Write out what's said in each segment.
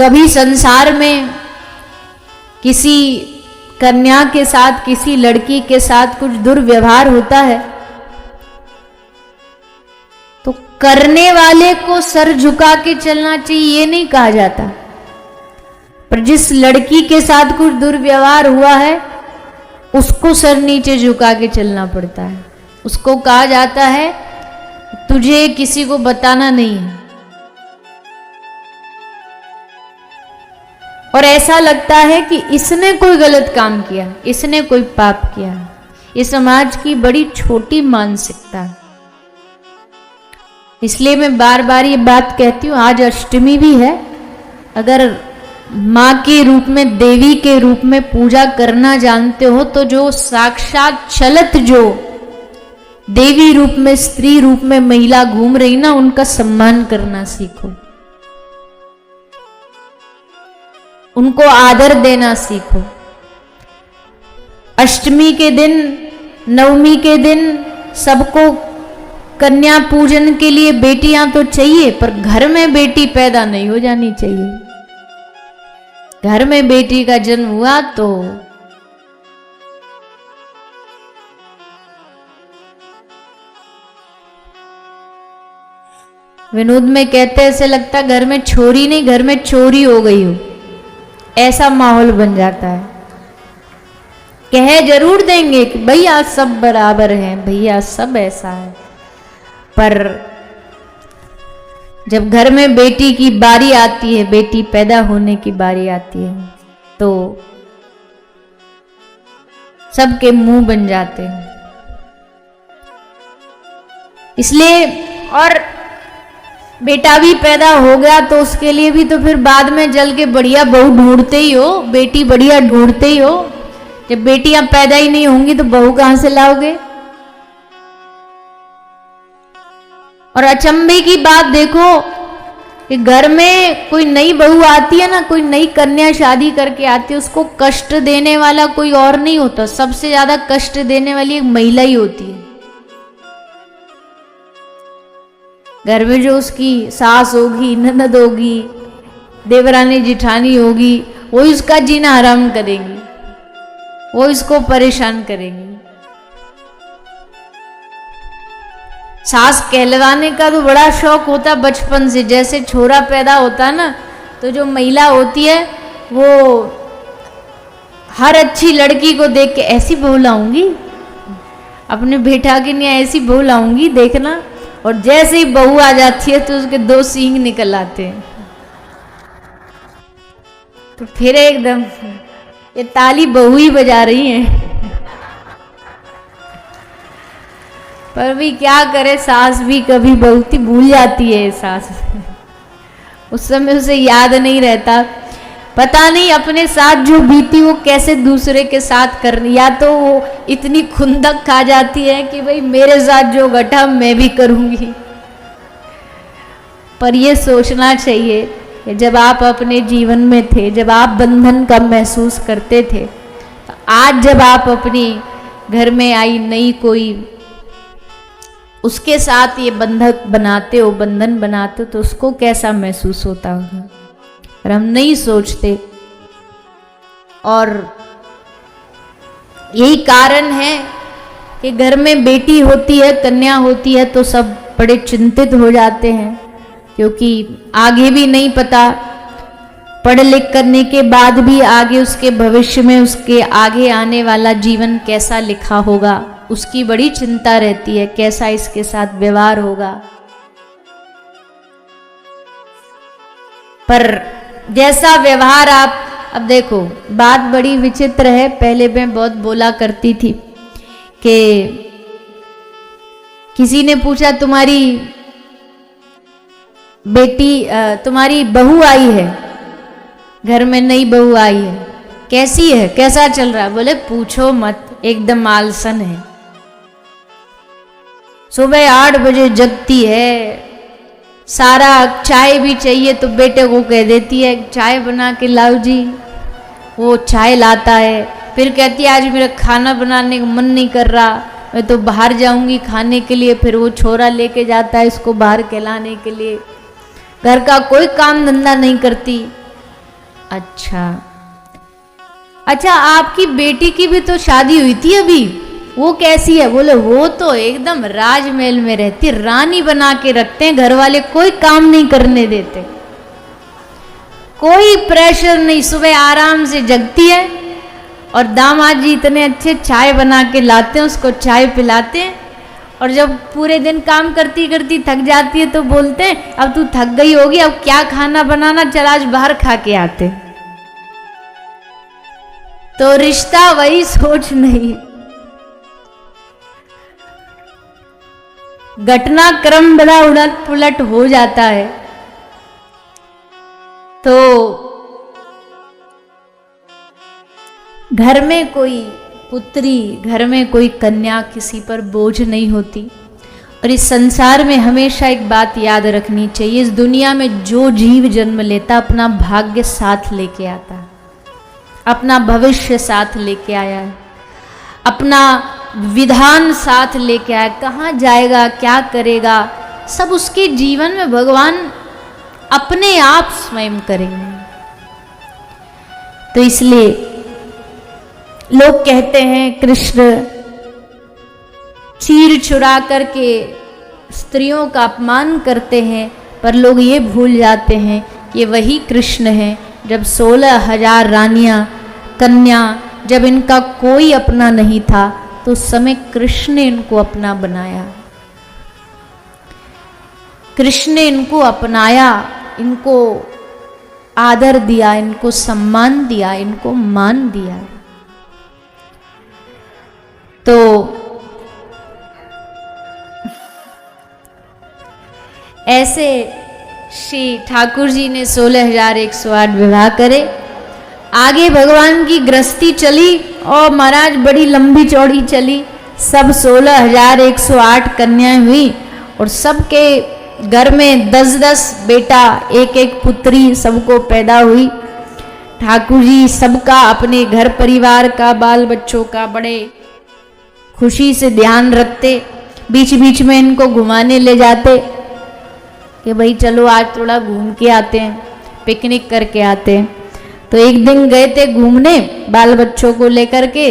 कभी संसार में किसी कन्या के साथ, किसी लड़की के साथ कुछ दुर्व्यवहार होता है तो करने वाले को सर झुका के चलना चाहिए ये नहीं कहा जाता, पर जिस लड़की के साथ कुछ दुर्व्यवहार हुआ है उसको सर नीचे झुका के चलना पड़ता है। उसको कहा जाता है तुझे किसी को बताना नहीं है। और ऐसा लगता है कि इसने कोई गलत काम किया, इसने कोई पाप किया। ये समाज की बड़ी छोटी मानसिकता है। इसलिए मैं बार बार ये बात कहती हूँ, आज अष्टमी भी है, अगर माँ के रूप में, देवी के रूप में पूजा करना जानते हो तो जो साक्षात चलत जो देवी रूप में, स्त्री रूप में महिला घूम रही ना, उनका सम्मान करना सीखो, उनको आदर देना सीखो। अष्टमी के दिन, नवमी के दिन सबको कन्या पूजन के लिए बेटियां तो चाहिए, पर घर में बेटी पैदा नहीं हो जानी चाहिए। घर में बेटी का जन्म हुआ तो विनोद में कहते ऐसे लगता घर में छोरी नहीं, घर में चोरी हो गई हो, ऐसा माहौल बन जाता है। कह जरूर देंगे कि भैया सब बराबर हैं, भैया सब ऐसा है, पर जब घर में बेटी की बारी आती है, बेटी पैदा होने की बारी आती है, तो सबके मुंह बन जाते हैं। इसलिए, और बेटा भी पैदा हो गया तो उसके लिए भी तो फिर बाद में जल के बढ़िया बहू ढूंढते ही हो, बेटी बढ़िया ढूंढते ही हो। जब बेटियां पैदा ही नहीं होंगी तो बहू कहां से लाओगे? और अचंभे की बात देखो कि घर में कोई नई बहू आती है ना, कोई नई कन्या शादी करके आती है, उसको कष्ट देने वाला कोई और नहीं होता, सबसे ज्यादा कष्ट देने वाली एक महिला ही होती है। घर में जो उसकी सास होगी, ननद होगी, देवरानी जिठानी होगी, वो इसका जीना हराम करेंगी, वो इसको परेशान करेंगी। सास कहलवाने का तो बड़ा शौक होता बचपन से। जैसे छोरा पैदा होता ना, तो जो महिला होती है वो हर अच्छी लड़की को देख के ऐसी बहू लाऊंगी, अपने बेटा के लिए ऐसी बहू लाऊंगी देखना। और जैसे ही बहू आ जाती है तो उसके 2 सींग निकल आते हैं, तो फिर एकदम ये ताली बहू ही बजा रही है। पर भी क्या करे, सास भी कभी बहुत ही भूल जाती है। सास उस समय उसे याद नहीं रहता, पता नहीं अपने साथ जो बीती वो कैसे दूसरे के साथ करनी, या तो वो इतनी खुंदक खा जाती है कि भाई मेरे साथ जो घटा मैं भी करूंगी। पर ये सोचना चाहिए कि जब आप अपने जीवन में थे, जब आप बंधन का महसूस करते थे, तो आज जब आप अपनी घर में आई नई कोई, उसके साथ ये बंधक बनाते हो, बंधन बनाते हो, तो उसको कैसा महसूस होता होगा। और हम नहीं सोचते, और यही कारण है कि घर में बेटी होती है, कन्या होती है, तो सब बड़े चिंतित हो जाते हैं, क्योंकि आगे भी नहीं पता, पढ़ लिख करने के बाद भी आगे उसके भविष्य में, उसके आगे आने वाला जीवन कैसा लिखा होगा, उसकी बड़ी चिंता रहती है, कैसा इसके साथ व्यवहार होगा। पर जैसा व्यवहार आप, अब देखो बात बड़ी विचित्र है, पहले मैं बहुत बोला करती थी कि किसी ने पूछा तुम्हारी बेटी, तुम्हारी बहू आई है, घर में नई बहू आई है, कैसी है, कैसा चल रहा है? बोले पूछो मत, एकदम आलसन है, सुबह 8 बजे जगती है, सारा चाय भी चाहिए तो बेटे को कह देती है चाय बना के लाओ जी, वो चाय लाता है, फिर कहती है आज मेरा खाना बनाने का मन नहीं कर रहा, मैं तो बाहर जाऊंगी खाने के लिए, फिर वो छोरा लेके जाता है इसको बाहर खिलाने के लिए। घर का कोई काम धंधा नहीं करती, अच्छा अच्छा, आपकी बेटी की भी तो शादी हुई थी अभी, वो कैसी है? बोले वो तो एकदम राजमहल में रहती, रानी बना के रखते हैं घर वाले, कोई काम नहीं करने देते, कोई प्रेशर नहीं, सुबह आराम से जगती है और दामाद जी इतने अच्छे चाय बना के लाते हैं, उसको चाय पिलाते हैं, और जब पूरे दिन काम करती करती थक जाती है तो बोलते हैं अब तू थक गई होगी, अब क्या खाना बनाना, चल आज बाहर खा के आते। तो रिश्ता वही सोच नहीं, घटनाक्रम बड़ा उलट पुलट हो जाता है। तो घर में कोई पुत्री, घर में कोई कन्या किसी पर बोझ नहीं होती। और इस संसार में हमेशा एक बात याद रखनी चाहिए, इस दुनिया में जो जीव जन्म लेता अपना भाग्य साथ लेके आता है, अपना भविष्य साथ लेके आया है, अपना विधान साथ लेके आया, कहाँ जाएगा क्या करेगा सब उसके जीवन में भगवान अपने आप स्वयं करेंगे। तो इसलिए लोग कहते हैं कृष्ण चीर चुरा करके स्त्रियों का अपमान करते हैं, पर लोग ये भूल जाते हैं कि वही कृष्ण है जब 16,000 रानियां कन्या, जब इनका कोई अपना नहीं था तो उस समय कृष्ण ने इनको अपना बनाया, कृष्ण ने इनको अपनाया, इनको आदर दिया, इनको सम्मान दिया, इनको मान दिया। तो ऐसे श्री ठाकुर जी ने 16,108 विवाह करे। आगे भगवान की गृहस्थी चली और महाराज बड़ी लंबी चौड़ी चली, सब 16,108 कन्याएं हुई और सबके घर में 10-10 बेटा, एक एक पुत्री सबको पैदा हुई। ठाकुर जी सबका अपने घर परिवार का, बाल बच्चों का बड़े खुशी से ध्यान रखते, बीच बीच में इनको घुमाने ले जाते कि भाई चलो आज थोड़ा घूम के आते हैं, पिकनिक करके आते हैं। तो एक दिन गए थे घूमने बाल बच्चों को लेकर के,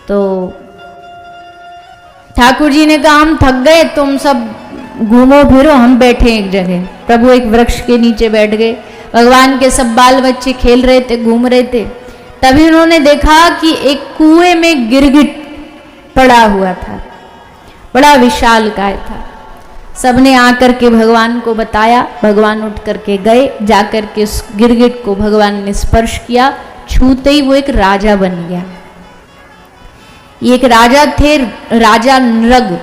तो ठाकुर जी ने कहा हम थक गए, तुम सब घूमो फिरो, हम बैठे एक जगह। प्रभु एक वृक्ष के नीचे बैठ गए, भगवान के सब बाल बच्चे खेल रहे थे, घूम रहे थे। तभी उन्होंने देखा कि एक कुएं में गिरगिट पड़ा हुआ था, बड़ा विशाल काय था। सबने आकर के भगवान को बताया, भगवान उठ करके गए, जाकर के उस गिरगिट को भगवान ने स्पर्श किया, छूते ही वो एक राजा बन गया। ये एक राजा थे, राजा नृग।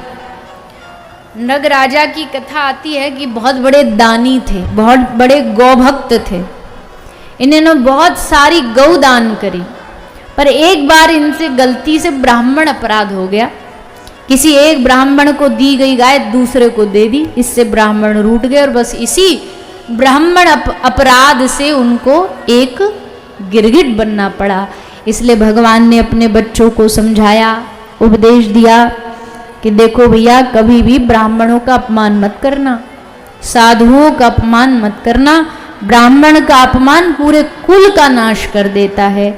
नृग राजा की कथा आती है कि बहुत बड़े दानी थे, बहुत बड़े गौभक्त थे, इन्होंने बहुत सारी गौ दान करी, पर एक बार इनसे गलती से ब्राह्मण अपराध हो गया। किसी एक ब्राह्मण को दी गई गाय दूसरे को दे दी, इससे ब्राह्मण रूठ गए और बस इसी ब्राह्मण अपराध से उनको एक गिरगिट बनना पड़ा। इसलिए भगवान ने अपने बच्चों को समझाया, उपदेश दिया कि देखो भैया कभी भी ब्राह्मणों का अपमान मत करना, साधुओं का अपमान मत करना, ब्राह्मण का अपमान पूरे कुल का नाश कर देता है।